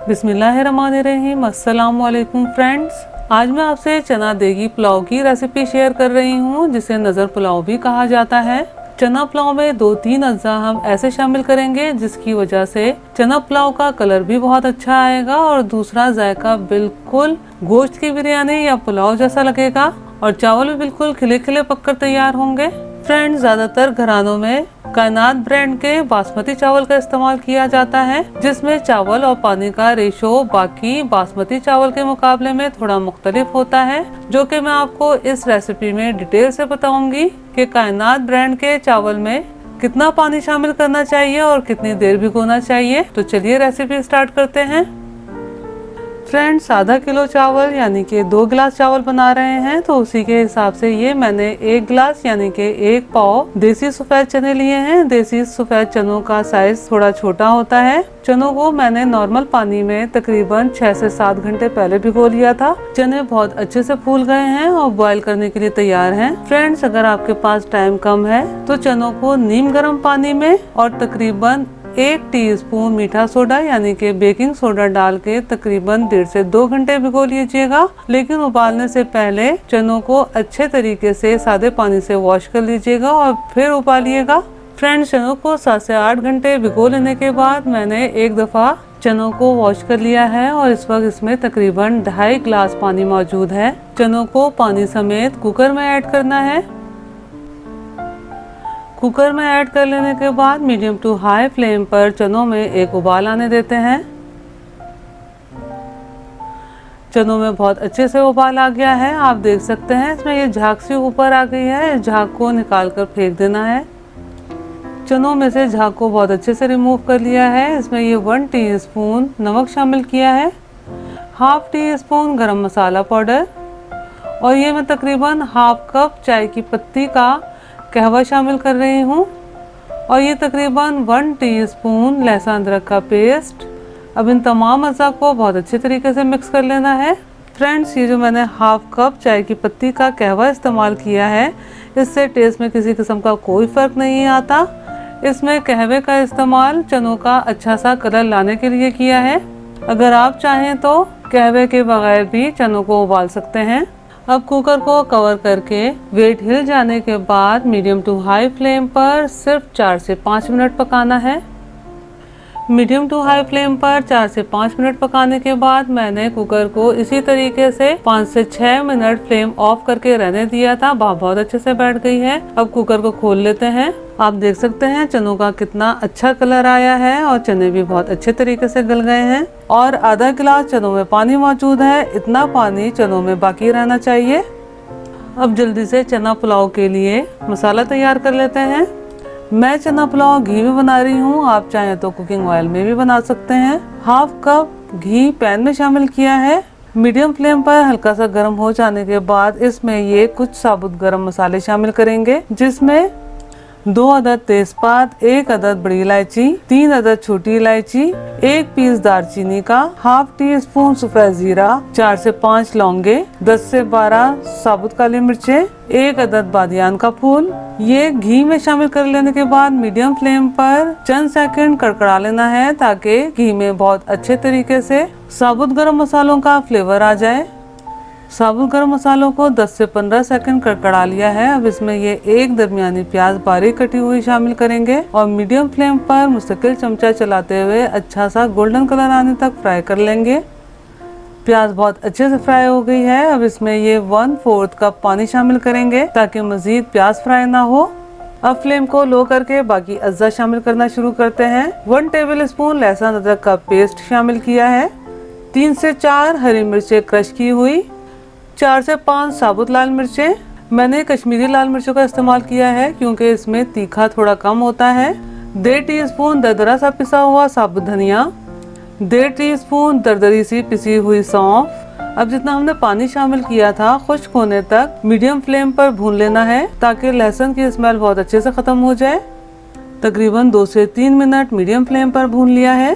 बिस्मिल्लाहिर्रहमानिर्रहीम। अस्सलाम वालेकुम फ्रेंड्स, आज मैं आपसे चना देगी पुलाव की रेसिपी शेयर कर रही हूँ, जिसे नज़र पुलाव भी कहा जाता है। चना पुलाव में 2-3 अज्जा हम ऐसे शामिल करेंगे जिसकी वजह से चना पुलाव का कलर भी बहुत अच्छा आएगा और दूसरा जायका बिल्कुल गोश्त की बिरयानी या पुलाव जैसा लगेगा और चावल भी बिल्कुल खिले खिले पककर तैयार होंगे। फ्रेंड्स, ज़्यादातर घरानों में कायनात ब्रांड के बासमती चावल का इस्तेमाल किया जाता है, जिसमें चावल और पानी का रेशो बाकी बासमती चावल के मुकाबले में थोड़ा मुख्तलिफ होता है, जो कि मैं आपको इस रेसिपी में डिटेल से बताऊंगी कि कायनात ब्रांड के चावल में कितना पानी शामिल करना चाहिए और कितनी देर भिगोना चाहिए। तो चलिए रेसिपी स्टार्ट करते हैं। फ्रेंड्स, आधा किलो चावल यानी कि 2 गिलास चावल बना रहे हैं, तो उसी के हिसाब से ये मैंने 1 गिलास यानी कि 1 पाव देसी सफ़ेद चने लिए हैं। देसी सफ़ेद चनों का साइज थोड़ा छोटा होता है। चनों को मैंने नॉर्मल पानी में तकरीबन 6 से 7 घंटे पहले भिगो लिया था। चने बहुत अच्छे से फूल गए हैं और बॉईल करने के लिए तैयार हैं। फ्रेंड्स, अगर आपके पास टाइम कम है तो चनों को नीम गर्म पानी में और तकरीबन 1 टीस्पून मीठा सोडा यानी कि बेकिंग सोडा डाल के तकरीबन 1.5 से 2 घंटे भिगो लीजिएगा। लेकिन उबालने से पहले चनों को अच्छे तरीके से सादे पानी से वॉश कर लीजिएगा और फिर उबालिएगा। फ्रेंड्स, चनों को 7 से 8 घंटे भिगो लेने के बाद मैंने एक दफ़ा चनों को वॉश कर लिया है और इस वक्त इसमें तकरीबन 2.5 गिलास पानी मौजूद है। चनों को पानी समेत कुकर में ऐड करना है। कुकर में ऐड कर लेने के बाद मीडियम टू हाई फ्लेम पर चनों में एक उबाल आने देते हैं। चनों में बहुत अच्छे से उबाल आ गया है, आप देख सकते हैं। इसमें ये झाग सी ऊपर आ गई है, इस झाग को निकाल कर फेंक देना है। चनों में से झाग को बहुत अच्छे से रिमूव कर लिया है। इसमें ये 1 टीस्पून नमक शामिल किया है, 1/2 टीस्पून गरम मसाला पाउडर और ये मैं तकरीबन 1/2 कप चाय की पत्ती का कहवा शामिल कर रही हूँ और ये तकरीबन 1 टीस्पून लहसुन अदरक का पेस्ट। अब इन तमाम अज़्ज़ा को बहुत अच्छे तरीके से मिक्स कर लेना है। फ्रेंड्स, ये जो मैंने 1/2 कप चाय की पत्ती का कहवा इस्तेमाल किया है, इससे टेस्ट में किसी किस्म का कोई फ़र्क नहीं आता। इसमें कहवे का इस्तेमाल चनों का अच्छा सा कलर लाने के लिए किया है। अगर आप चाहें तो कहवे के बगैर भी चनों को उबाल सकते हैं। अब कुकर को कवर करके वेट हिल जाने के बाद मीडियम टू हाई फ्लेम पर सिर्फ 4 से 5 मिनट पकाना है। मीडियम टू हाई फ्लेम पर 4 से 5 मिनट पकाने के बाद मैंने कुकर को इसी तरीके से 5 से 6 मिनट फ्लेम ऑफ करके रहने दिया था। भाप बहुत अच्छे से बैठ गई है। अब कुकर को खोल लेते हैं। आप देख सकते हैं चनों का कितना अच्छा कलर आया है और चने भी बहुत अच्छे तरीके से गल गए हैं और आधा गिलास चनों में पानी मौजूद है। इतना पानी चनों में बाकी रहना चाहिए। अब जल्दी से चना पुलाव के लिए मसाला तैयार कर लेते हैं। मैं चना पुलाव घी में बना रही हूँ, आप चाहें तो कुकिंग ऑयल में भी बना सकते हैं। 1/2 कप घी पैन में शामिल किया है। मीडियम फ्लेम पर हल्का सा गर्म हो जाने के बाद इसमें ये कुछ साबुत गरम मसाले शामिल करेंगे, जिसमें 2 अदद तेजपात, 1 अदद बड़ी इलायची, 3 अदद छोटी इलायची, 1 पीस दालचीनी का, 1/2 टीस्पून सफेद जीरा, 4 से 5 लौंगे, 10 से 12 साबुत काली मिर्चें, 1 अदद बादियान का फूल। ये घी में शामिल कर लेने के बाद मीडियम फ्लेम पर चंद सेकंड कड़कड़ा लेना है, ताकि घी में बहुत अच्छे तरीके से साबुत गरम मसालों का फ्लेवर आ जाए। साबुत गरम मसालों को 10 से 15 सेकंड कड़कड़ा लिया है। अब इसमें ये 1 दरमियानी प्याज बारीक कटी हुई शामिल करेंगे और मीडियम फ्लेम पर मुस्तकिल चमचा चलाते हुए अच्छा सा गोल्डन कलर आने तक फ्राई कर लेंगे। प्याज बहुत अच्छे से फ्राई हो गई है। अब इसमें ये 1/4 कप पानी शामिल करेंगे ताकि मजीद प्याज फ्राई ना हो। अब फ्लेम को लो करके बाकी अज्जा शामिल करना शुरू करते हैं। 1 टेबल स्पून लहसुन अदरक का पेस्ट शामिल किया है, 3 से 4 हरी मिर्चें क्रश की हुई, 4 से 5 साबुत लाल मिर्चें। मैंने कश्मीरी लाल मिर्चों का इस्तेमाल किया है क्योंकि इसमें तीखा थोड़ा कम होता है। 1.5 टीस्पून दरदरा सा पिसा हुआ साबुत धनिया, 1.5 टीस्पून दरदरी सी पिसी हुई सौंफ। अब जितना हमने पानी शामिल किया था खुश्क होने तक मीडियम फ्लेम पर भून लेना है, ताकि लहसुन की स्मेल बहुत अच्छे से खत्म हो जाए। तकरीबन 2 से 3 मिनट मीडियम फ्लेम पर भून लिया है।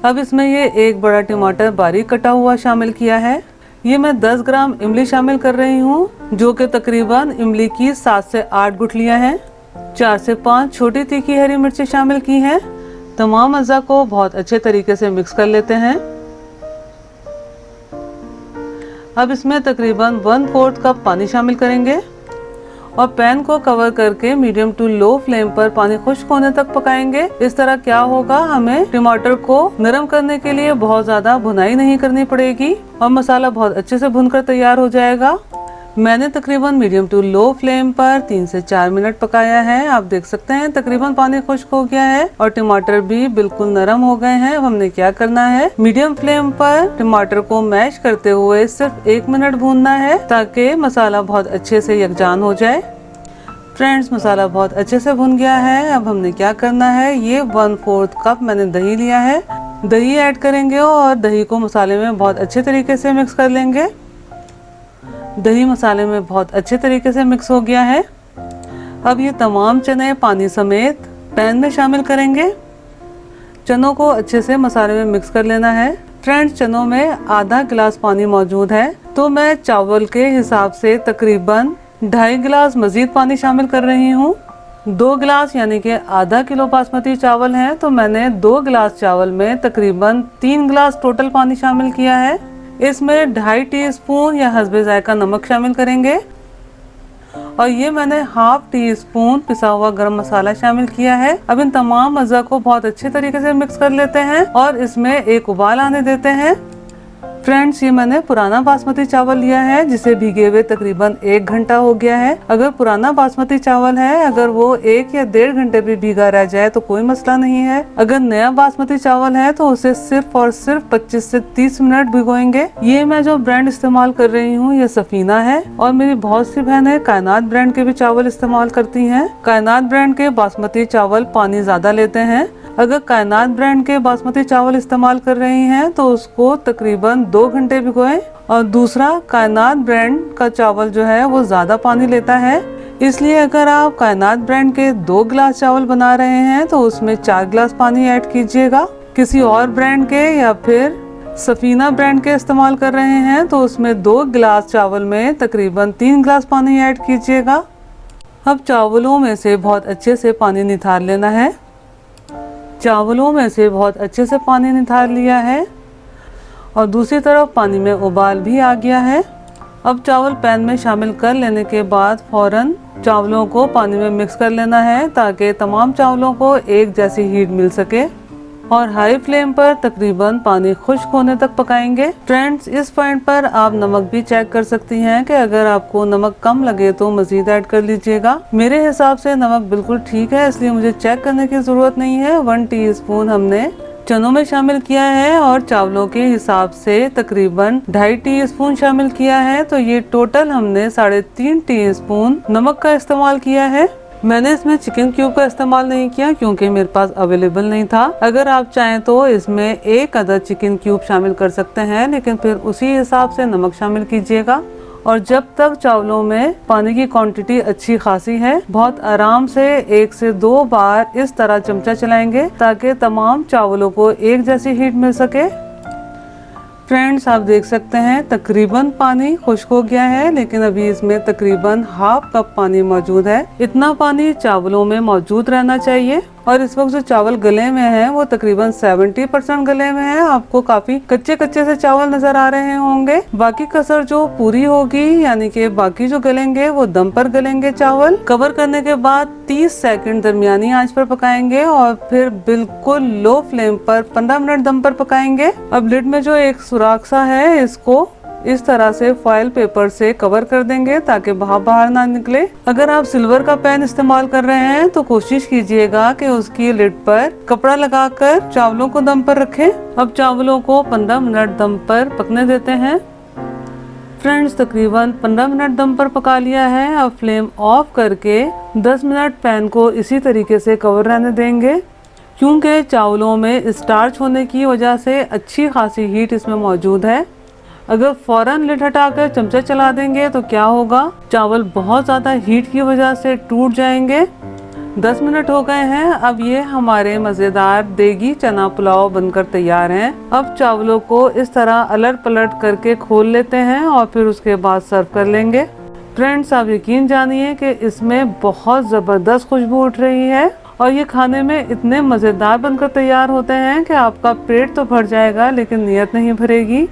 अब इसमें ये 1 बड़ा टमाटर बारीक कटा हुआ शामिल किया है। ये मैं 10 ग्राम इमली शामिल कर रही हूँ, जो कि तकरीबन इमली की 7 से 8 गुठलियाँ हैं। 4 से 5 छोटी तीखी हरी मिर्चें शामिल की हैं। तमाम अज़्ज़ा को बहुत अच्छे तरीके से मिक्स कर लेते हैं। अब इसमें तकरीबन 1/4 कप पानी शामिल करेंगे और पैन को कवर करके मीडियम टू लो फ्लेम पर पानी खुश्क होने तक पकाएंगे। इस तरह क्या होगा, हमें टमाटर को नरम करने के लिए बहुत ज्यादा भुनाई नहीं करनी पड़ेगी और मसाला बहुत अच्छे से भुनकर तैयार हो जाएगा। मैंने तकरीबन मीडियम टू लो फ्लेम पर 3 से 4 मिनट पकाया है। आप देख सकते हैं तकरीबन पानी खुश्क हो गया है और टमाटर भी बिल्कुल नरम हो गए हैं। अब हमने क्या करना है, मीडियम फ्लेम पर टमाटर को मैश करते हुए सिर्फ 1 मिनट भूनना है ताकि मसाला बहुत अच्छे से यकजान हो जाए। फ्रेंड्स, मसाला बहुत अच्छे से भुन गया है। अब हमने क्या करना है, ये 1/4 कप मैंने दही लिया है, दही ऐड करेंगे और दही को मसाले में बहुत अच्छे तरीके से मिक्स कर लेंगे। दही मसाले में बहुत अच्छे तरीके से मिक्स हो गया है। अब ये तमाम चने पानी समेत पैन में शामिल करेंगे। चनों को अच्छे से मसाले में मिक्स कर लेना है। फ्रेंड्स, चनों में आधा गिलास पानी मौजूद है तो मैं चावल के हिसाब से तकरीबन 2.5 गिलास मजीद पानी शामिल कर रही हूँ। 2 गिलास यानी कि आधा किलो बासमती चावल है तो मैंने 2 गिलास चावल में तकरीबन 3 गिलास टोटल पानी शामिल किया है। इसमें 2.5 टीस्पून या हस्बे जायका नमक शामिल करेंगे और ये मैंने 1/2 टीस्पून पिसा हुआ गरम मसाला शामिल किया है। अब इन तमाम अज़ा को बहुत अच्छे तरीके से मिक्स कर लेते हैं और इसमें एक उबाल आने देते हैं। फ्रेंड्स, ये मैंने पुराना बासमती चावल लिया है जिसे भीगे हुए तकरीबन 1 घंटा हो गया है। अगर पुराना बासमती चावल है, अगर वो 1 या 1.5 घंटे भी भीगा रह जाए तो कोई मसला नहीं है। अगर नया बासमती चावल है तो उसे सिर्फ और सिर्फ 25 से 30 मिनट भिगोएंगे। ये मैं जो ब्रांड इस्तेमाल कर रही हूँ ये सफीना है और मेरी बहुत सी बहनें कायनात ब्रांड के भी चावल इस्तेमाल करती हैं। कायनात ब्रांड के बासमती चावल पानी ज्यादा लेते हैं। अगर कायनात ब्रांड के बासमती चावल इस्तेमाल कर रही हैं तो उसको तकरीबन 2 घंटे भिगोएं। और दूसरा, कायनात ब्रांड का चावल जो है वो ज्यादा पानी लेता है, इसलिए अगर आप कायनात ब्रांड के 2 गिलास चावल बना रहे हैं तो उसमें 4 गिलास पानी ऐड कीजिएगा। किसी और ब्रांड के या फिर सफीना ब्रांड के इस्तेमाल कर रहे हैं तो उसमें 2 गिलास चावल में तकरीबन 3 गिलास पानी ऐड कीजिएगा। अब चावलों में से बहुत अच्छे से पानी निथार लेना है। चावलों में से बहुत अच्छे से पानी निथार लिया है और दूसरी तरफ पानी में उबाल भी आ गया है। अब चावल पैन में शामिल कर लेने के बाद फौरन चावलों को पानी में मिक्स कर लेना है ताकि तमाम चावलों को एक जैसी हीट मिल सके और हाई फ्लेम पर तकरीबन पानी खुश्क होने तक पकाएंगे। फ्रेंड्स, इस पॉइंट पर आप नमक भी चेक कर सकती हैं कि अगर आपको नमक कम लगे तो मजीद ऐड कर लीजिएगा। मेरे हिसाब से नमक बिल्कुल ठीक है, इसलिए मुझे चेक करने की जरूरत नहीं है। 1 टीस्पून हमने चनों में शामिल किया है और चावलों के हिसाब से तकरीबन 2.5 टीस्पून शामिल किया है, तो ये टोटल हमने 3.5 टीस्पून नमक का इस्तेमाल किया है। मैंने इसमें चिकन क्यूब का इस्तेमाल नहीं किया क्योंकि मेरे पास अवेलेबल नहीं था। अगर आप चाहें तो इसमें 1 अदद चिकन क्यूब शामिल कर सकते हैं, लेकिन फिर उसी हिसाब से नमक शामिल कीजिएगा। और जब तक चावलों में पानी की क्वांटिटी अच्छी खासी है, बहुत आराम से 1 से 2 बार इस तरह चमचा चलाएंगे ताकि तमाम चावलों को एक जैसी हीट मिल सके। फ्रेंड्स, आप देख सकते हैं तकरीबन पानी खुश्क हो गया है, लेकिन अभी इसमें तकरीबन 1/2 कप पानी मौजूद है। इतना पानी चावलों में मौजूद रहना चाहिए। और इस वक्त जो चावल गले में है वो तकरीबन 70% गले में है। आपको काफी कच्चे कच्चे से चावल नजर आ रहे होंगे। बाकी कसर जो पूरी होगी, यानी कि बाकी जो गलेंगे वो दम पर गलेंगे। चावल कवर करने के बाद 30 सेकंड दरमियानी आंच पर पकाएंगे और फिर बिल्कुल लो फ्लेम पर 15 मिनट दम पर पकाएंगे। अब लिड में जो एक सुराख सा है, इसको इस तरह से फॉइल पेपर से कवर कर देंगे ताकि भाप बाहर ना निकले। अगर आप सिल्वर का पैन इस्तेमाल कर रहे हैं तो कोशिश कीजिएगा कि उसकी लिड पर कपड़ा लगाकर चावलों को दम पर रखें। अब चावलों को 15 मिनट दम पर पकने देते हैं। फ्रेंड्स, तकरीबन 15 मिनट दम पर पका लिया है। अब फ्लेम ऑफ करके 10 मिनट पैन को इसी तरीके से कवर रहने देंगे, क्योंकि चावलों में स्टार्च होने की वजह से अच्छी खासी हीट इसमें मौजूद है। अगर फौरन लिड हटाकर चमचा चला देंगे तो क्या होगा, चावल बहुत ज़्यादा हीट की वजह से टूट जाएंगे। 10 मिनट हो गए हैं। अब ये हमारे मज़ेदार देगी चना पुलाव बनकर तैयार हैं। अब चावलों को इस तरह अलट पलट करके खोल लेते हैं और फिर उसके बाद सर्व कर लेंगे। फ्रेंड्स, आप यकीन जानिए कि इसमें बहुत ज़बरदस्त खुशबू उठ रही है और ये खाने में इतने मज़ेदार बनकर तैयार होते हैं कि आपका पेट तो भर जाएगा लेकिन नीयत नहीं भरेगी।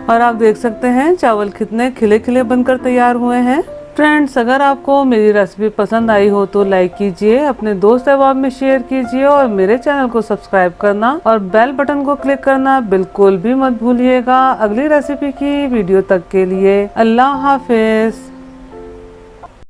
और आप देख सकते हैं चावल कितने खिले खिले बनकर तैयार हुए हैं। फ्रेंड्स, अगर आपको मेरी रेसिपी पसंद आई हो तो लाइक कीजिए, अपने दोस्त अहबाब में शेयर कीजिए और मेरे चैनल को सब्सक्राइब करना और बेल बटन को क्लिक करना बिल्कुल भी मत भूलिएगा। अगली रेसिपी की वीडियो तक के लिए अल्लाह हाफिज।